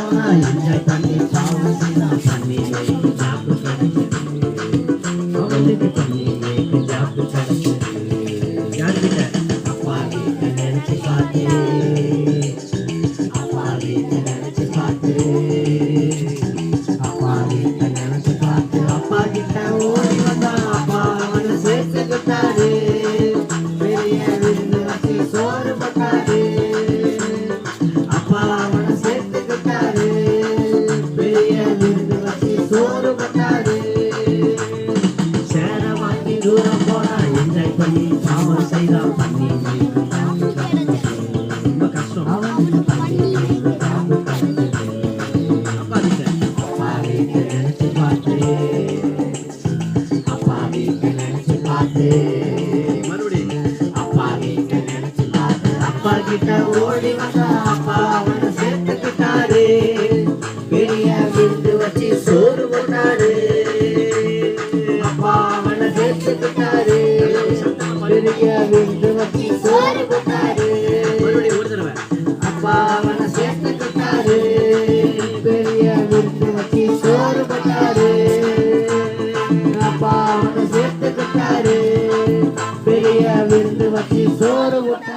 போனா என்ஜாய் பண்ணி பாவம் செய்தா பண்ணி ஜாப்பு கிடைச்சது அவளுக்கு பண்ணி ஜாப்பு கிடைச்சது யாருக்கிட்ட அப்பா வீட்டை நினைச்சு பார்த்து அப்பா வீட்டை நினைச்சு பார்த்து அப்பா வீட்டை நினைச்சு பார்த்து அப்பா கிட்ட ஓடி வந்தா அப்பா அவனை சேர்த்துக்கிட்டாரு பெரிய விருந்து வச்சு சோறு போட்டாரு அப்பா அவனை சேர்த்துக்கிட்டாரு பெரிய விருந்து வச்சு சோறு போட்டாரு சேர வாங்கி தூரம் போனா என்ஜாய் பண்ணி பாவம் செய்தா பண்ணி ரொம்ப கஷ்டம் அப்பா வீட்டை நினைச்சு பார்த்து அப்பா வீட்டை நினைச்சு பார்த்து மறுபடியும் அப்பா வீட்டை நினைச்சு பார்த்து அப்பா கிட்ட ஓடி வந்தா அப்பா அவனை சேர்த்துக்கிட்டாரு பெரிய விருந்து வச்சு சோறு போட்டாரு அப்பா அவனை சேர்த்துக்கிட்டாரு பெரிய விருந்து வச்சு சோறு போட்டாரு மறுபடியும் ஒரு தடவை அப்பா அவனை சேர்த்துக்கிட்டாரு பெரிய விருந்து வச்சு சோறு போட்டாரு அப்பா அவனை சேர்த்துக்கிட்டாரு பெரிய விருந்து வச்சு சோறு போட்டாரு